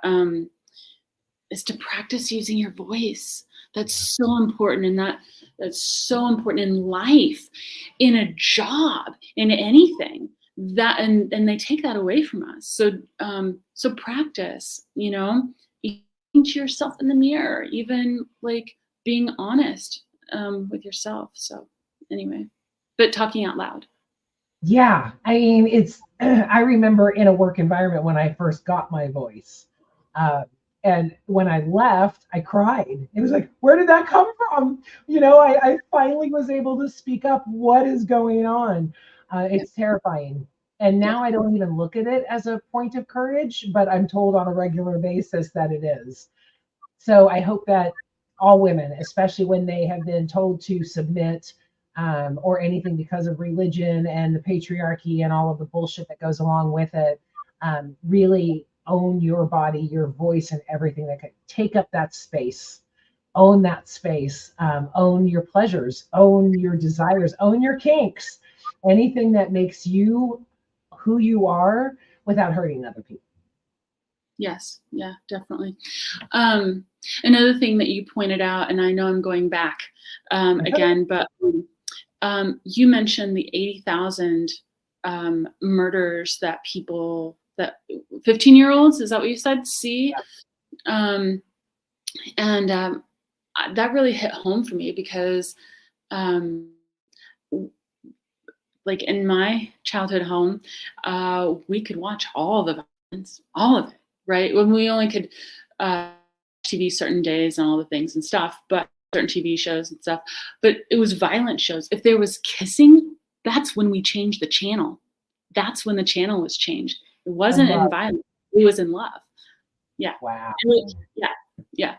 is to practice using your voice. That's so important, and that's so important in life, in a job, in anything. That and they take that away from us. So practice. Even to yourself in the mirror, even like being honest with yourself. So anyway, but talking out loud. Yeah, I mean, I remember in a work environment when I first got my voice. Uh, and when I left, I cried. It was like, where did that come from? I finally was able to speak up. What is going on? Yeah, It's terrifying. And yeah, now I don't even look at it as a point of courage, but I'm told on a regular basis that it is. So I hope that all women, especially when they have been told to submit or anything because of religion and the patriarchy and all of the bullshit that goes along with it, really own your body, your voice, and everything that could take up that space. Own that space. Own your pleasures. Own your desires. Own your kinks. Anything that makes you who you are without hurting other people. yes, yeah, definitely. Another thing that you pointed out, and I know I'm going back again, but you mentioned the 80,000 murders that 15-year-olds, is that what you said? See? Um, and that really hit home for me because, like in my childhood home, we could watch all the violence, all of it, right? When we only could TV certain days and all the things and stuff, but certain TV shows and stuff. But it was violent shows. If there was kissing, that's when we changed the channel. That's when the channel was changed. It And wasn't in love. violence. It was in love. Yeah. Wow. Yeah. Yeah.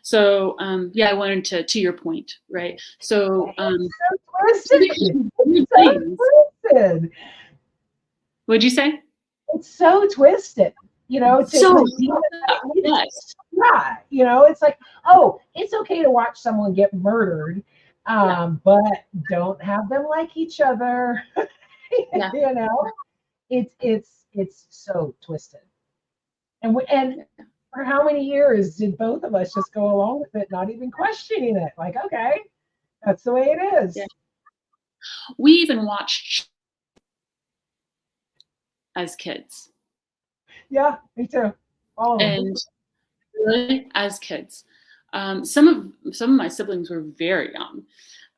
So yeah, I wanted to your point, right? So So twisted. So twisted. what'd you say? It's so twisted. So To demonize it. yes. Yeah. It's like, oh, it's okay to watch someone get murdered, Yeah. but don't have them like each other. Yeah. It's so twisted. And for how many years did both of us just go along with it, not even questioning it? Like, okay, that's the way it is. Yeah. We even watched as kids. Yeah, me too. All of them. And really, as kids, some of my siblings were very young.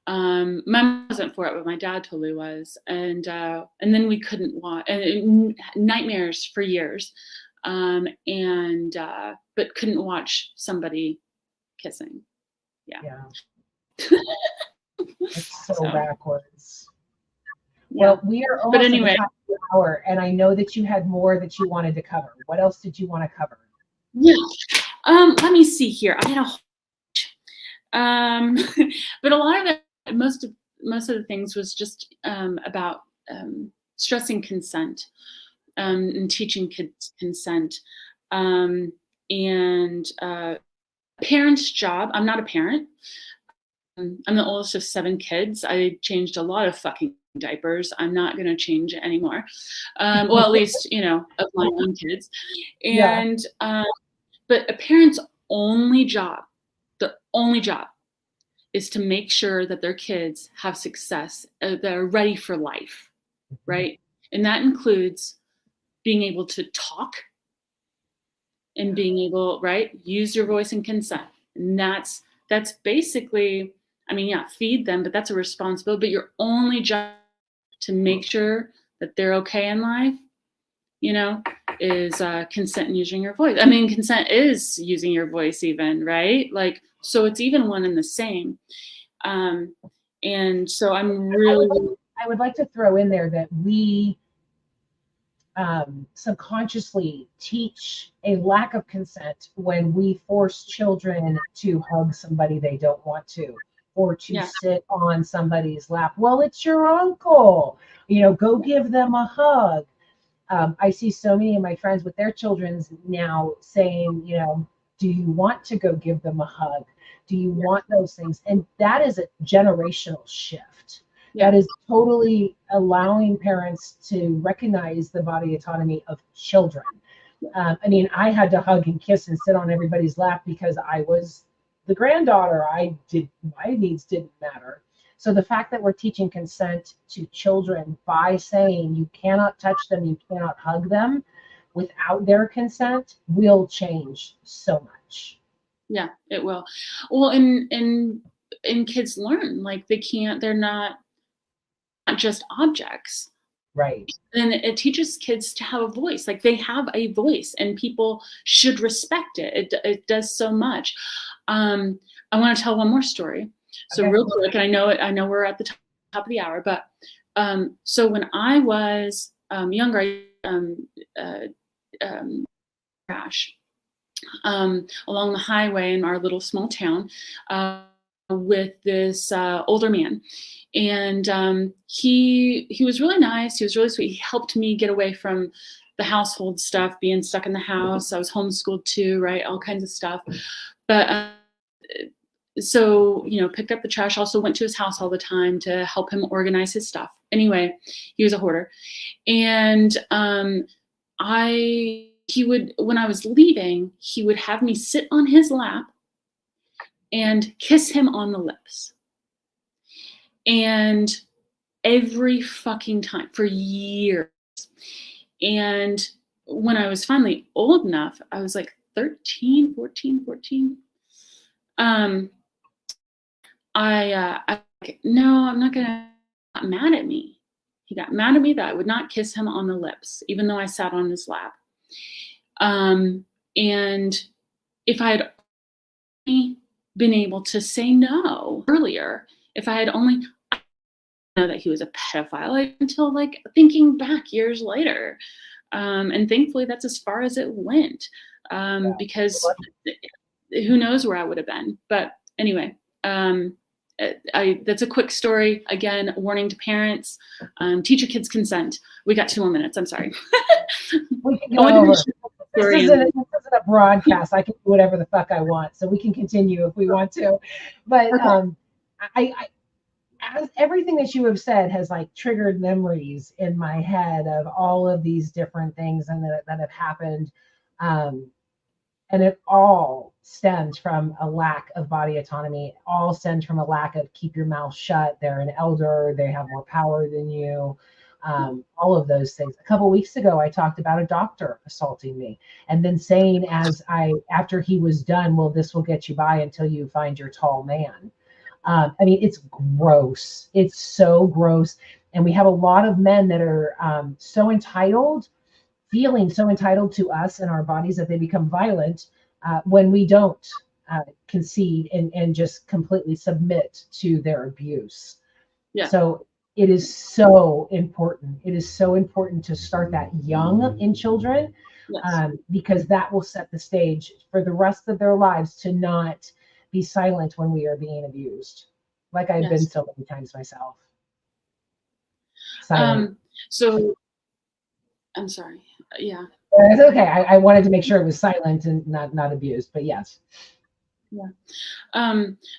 My mom wasn't for it, but my dad totally was. And then we couldn't watch, and nightmares for years. But couldn't watch somebody kissing. Yeah. It's so backwards. Yeah. Well, we are almost anyway, at the top of the hour, and I know that you had more that you wanted to cover. What else did you want to cover? Yeah. Let me see here. I had but a lot of it, most of the things was just about stressing consent and teaching kids consent. And parent's job. I'm not a parent. I'm the oldest of 7 kids. I changed a lot of fucking diapers. I'm not going to change anymore. Well, at least, of my own kids. And, but a parent's only job, the only job is to make sure that their kids have success, they're ready for life, right? And that includes being able to talk and being able, right, use your voice and consent. And that's basically, I mean, yeah, feed them, but that's a responsibility. But your only job to make sure that they're okay in life, is consent and using your voice. I mean, consent is using your voice even, right? Like, so it's even one and the same. And so I'm really, I would like to throw in there that we subconsciously teach a lack of consent when we force children to hug somebody they don't want to, or to sit on somebody's lap. Well, it's your uncle, go give them a hug. I see so many of my friends with their children now saying, do you want to go give them a hug? Do you want those things? And that is a generational shift. That is totally allowing parents to recognize the body autonomy of children. I mean, I had to hug and kiss and sit on everybody's lap because I was the granddaughter. My needs didn't matter. So the fact that we're teaching consent to children by saying you cannot touch them, you cannot hug them without their consent will change so much. Yeah, it will. Well, and kids learn, like they're not just objects. Right. And it teaches kids to have a voice. Like they have a voice and people should respect it. It does so much. I want to tell one more story. So real quick, and I know we're at the top of the hour, but so when I was younger, I crash along the highway in our little small town with this older man. And he was really nice. He was really sweet. He helped me get away from the household stuff, being stuck in the house. I was homeschooled too, right? All kinds of stuff. But so, picked up the trash, also went to his house all the time to help him organize his stuff. Anyway, he was a hoarder. And when I was leaving, he would have me sit on his lap and kiss him on the lips. And every fucking time for years. And when I was finally old enough, I was like 13, 14. No, I'm not gonna. Got mad at me. He got mad at me that I would not kiss him on the lips, even though I sat on his lap. And if I had only been able to say no earlier, if I had only know that he was a pedophile until thinking back years later, and thankfully that's as far as it went, because who knows where I would have been. But anyway, that's a quick story. Again, warning to parents, teach your kids consent. We got 2 more minutes. I'm sorry. We can go over. This isn't a broadcast. I can do whatever the fuck I want, so we can continue if we want to. But as everything that you have said has triggered memories in my head of all of these different things and that have happened. And it all stems from a lack of body autonomy. It all stems from a lack of keep your mouth shut. They're an elder. They have more power than you. All of those things. A couple of weeks ago, I talked about a doctor assaulting me and then saying after he was done, well, this will get you by until you find your tall man. I mean, it's gross. It's so gross. And we have a lot of men that are so entitled, feeling so entitled to us and our bodies that they become violent when we don't concede and just completely submit to their abuse. Yeah. So it is so important. It is so important to start that young in children, because that will set the stage for the rest of their lives to not be silent when we are being abused, like I've been so many times myself. So I'm sorry. Yeah. It's okay. I wanted to make sure it was silent and not abused, but yes. Yeah.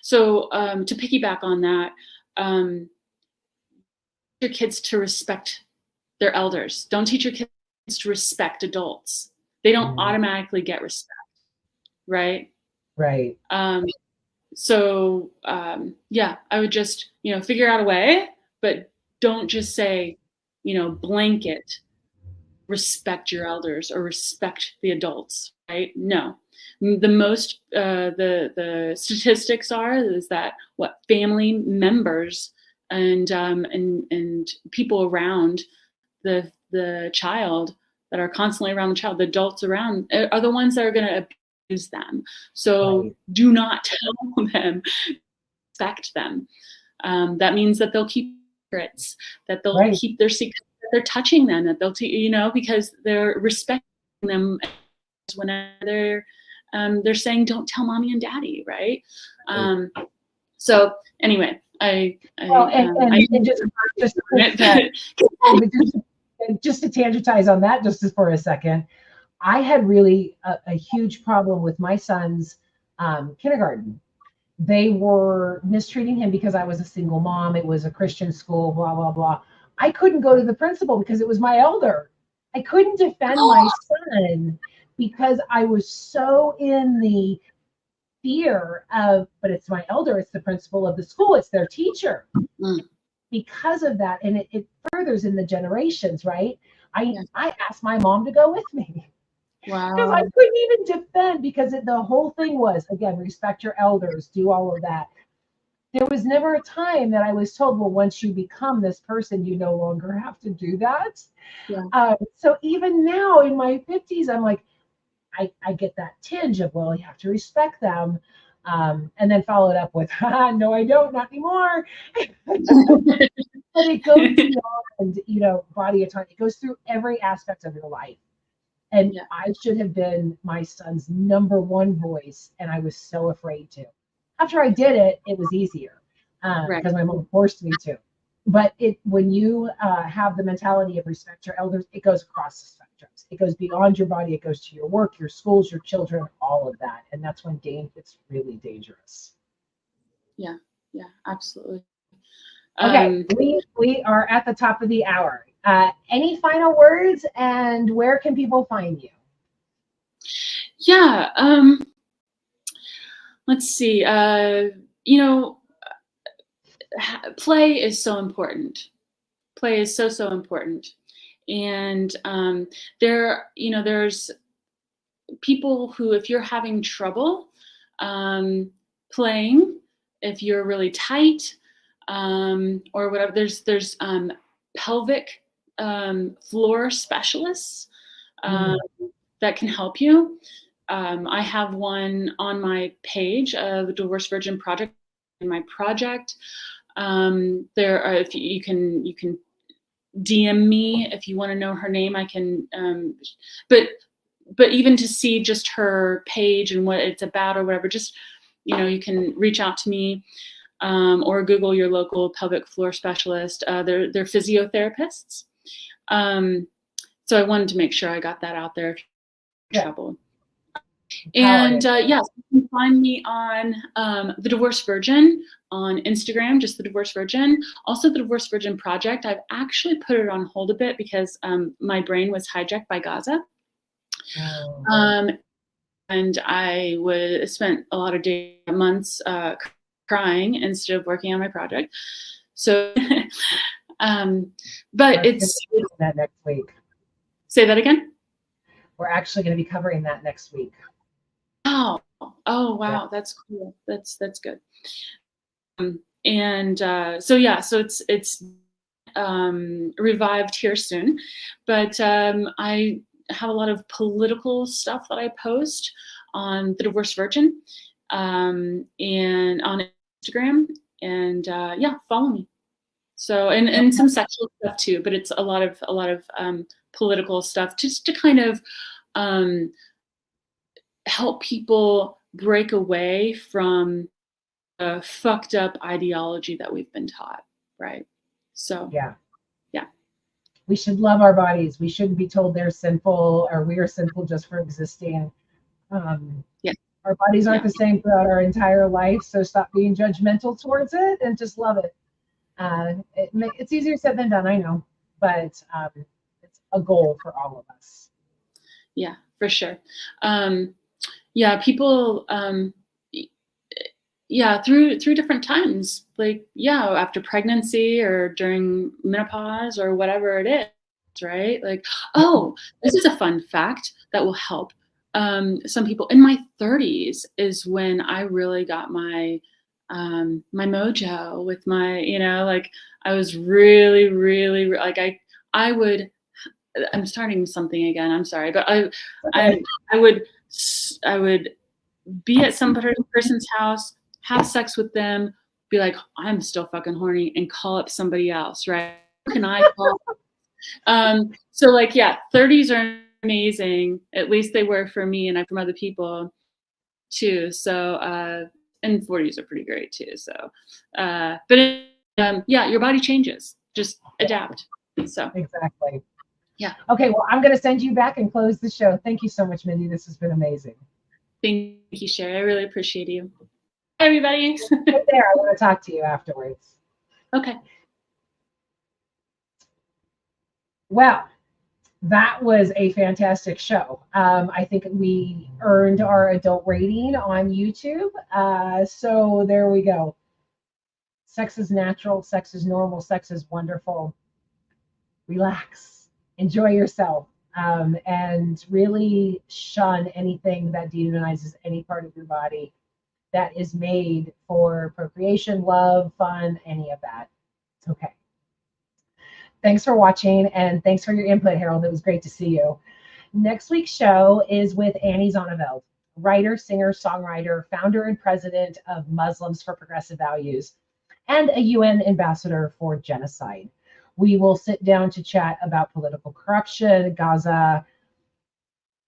So to piggyback on that, your kids to respect their elders. Don't teach your kids to respect adults. They don't automatically get respect, right? Right. So I would just, figure out a way, but don't just say, blanket, respect your elders or respect the adults, right? No. The most, the statistics is that what family members and people around the child that are constantly around the child, the adults around, are the ones that are going to abuse them. So do not tell them respect them. That means that they'll keep secrets, that they'll Right. keep their secrets, that they're touching them, that they'll, because they're respecting them whenever they're saying, don't tell mommy and daddy, right? So anyway, just to tangentize on that just for a second, I had really a huge problem with my son's kindergarten. They were mistreating him because I was a single mom. It was a Christian school, blah, blah, blah. I couldn't go to the principal because it was my elder. I couldn't defend my son because I was so in the fear of, but it's my elder, it's the principal of the school, it's their teacher. Because of that, and it furthers in the generations, right? I asked my mom to go with me. Wow. Because I couldn't even defend, because the whole thing was, again, respect your elders, do all of that. There was never a time that I was told, well, once you become this person, you no longer have to do that. So even now in my 50s, I'm like, I get that tinge of, well, you have to respect them. And then followed up with, no, I don't, not anymore. But it goes beyond, body autonomy. It goes through every aspect of your life. And I should have been my son's number one voice, and I was so afraid to. After I did it, it was easier because my mom forced me to. But when you have the mentality of respect your elders, it goes across the spectrums. It goes beyond your body. It goes to your work, your schools, your children, all of that. And that's when it's really dangerous. Yeah, absolutely. Okay, we are at the top of the hour. Any final words, and where can people find you? Yeah, let's see. Play is so important. Play is so important. And there's people who, if you're having trouble playing, if you're really tight or whatever, there's pelvic floor specialists that can help you. I have one on my page of the Divorce Virgin Project. In my project, there are, if you can DM me if you want to know her name. I can, but even to see just her page and what it's about or whatever, just you can reach out to me. Or Google your local pelvic floor specialist. They're physiotherapists. So I wanted to make sure I got that out there if you're in trouble. And yes, you can find me on The Divorce Virgin on Instagram, just The Divorce Virgin. Also The Divorce Virgin Project. I've actually put it on hold a bit because my brain was hijacked by Gaza. And I spent a lot of days, months crying instead of working on my project. So, but it's that next week. Say that again. We're actually going to be covering that next week. Oh, wow, yeah. That's cool. That's good. So it's revived here soon, but I have a lot of political stuff that I post on The Divorce Virgin and on Instagram, and follow me. So and some sexual stuff too, but it's a lot of political stuff just to kind of help people break away from a fucked up ideology that we've been taught, right? So yeah, we should love our bodies. We shouldn't be told they're sinful or we are sinful just for existing. Our bodies aren't the same throughout our entire life, so stop being judgmental towards it and just love it. It's easier said than done, I know, but it's a goal for all of us. Yeah, for sure. People, through different times, like, after pregnancy or during menopause or whatever it is, right? Like, this is a fun fact that will help. Some people in my 30s is when I really got my mojo with my, like I was really, really like I'm starting something again. I'm sorry, but I would be at some person's house, have sex with them, be like, I'm still fucking horny, and call up somebody else, right? Who can I call? So like, yeah, 30s are amazing. At least they were for me, and I'm from other people too. So, and 40s are pretty great too. So, yeah, your body changes. Just adapt. So exactly. Yeah. Okay. Well, I'm going to send you back and close the show. Thank you so much, Mindy. This has been amazing. Thank you, Sherry. I really appreciate you. Hi, everybody. Right there. I want to talk to you afterwards. Okay. Well, that was a fantastic show. I think we earned our adult rating on YouTube. So there we go. Sex is natural. Sex is normal. Sex is wonderful. Relax. Enjoy yourself. And really shun anything that demonizes any part of your body that is made for procreation, love, fun, any of that. It's okay. Thanks for watching, and thanks for your input, Harold. It was great to see you. Next week's show is with Annie Zonneveld, writer, singer, songwriter, founder and president of Muslims for Progressive Values, and a UN ambassador for genocide. We will sit down to chat about political corruption, Gaza,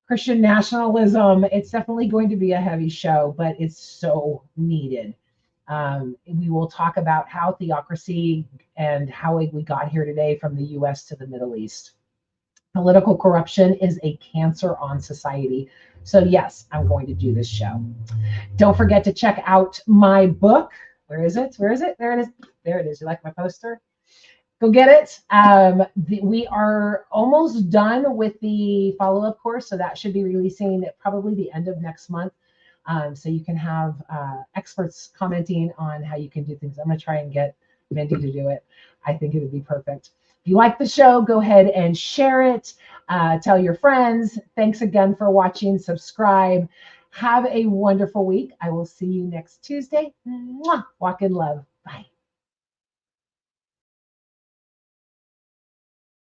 Christian nationalism. It's definitely going to be a heavy show, but it's so needed. We will talk about how theocracy and how we got here today from the US to the Middle East. Political corruption is a cancer on society. So yes, I'm going to do this show. Don't forget to check out my book. Where is it? Where is it? There it is. There it is. You like my poster? Go get it. We are almost done with the follow-up course, so that should be releasing at probably the end of next month. So you can have experts commenting on how you can do things. I'm going to try and get Mindy to do it. I think it would be perfect. If you like the show, go ahead and share it. Tell your friends. Thanks again for watching. Subscribe. Have a wonderful week. I will see you next Tuesday. Mwah! Walk in love.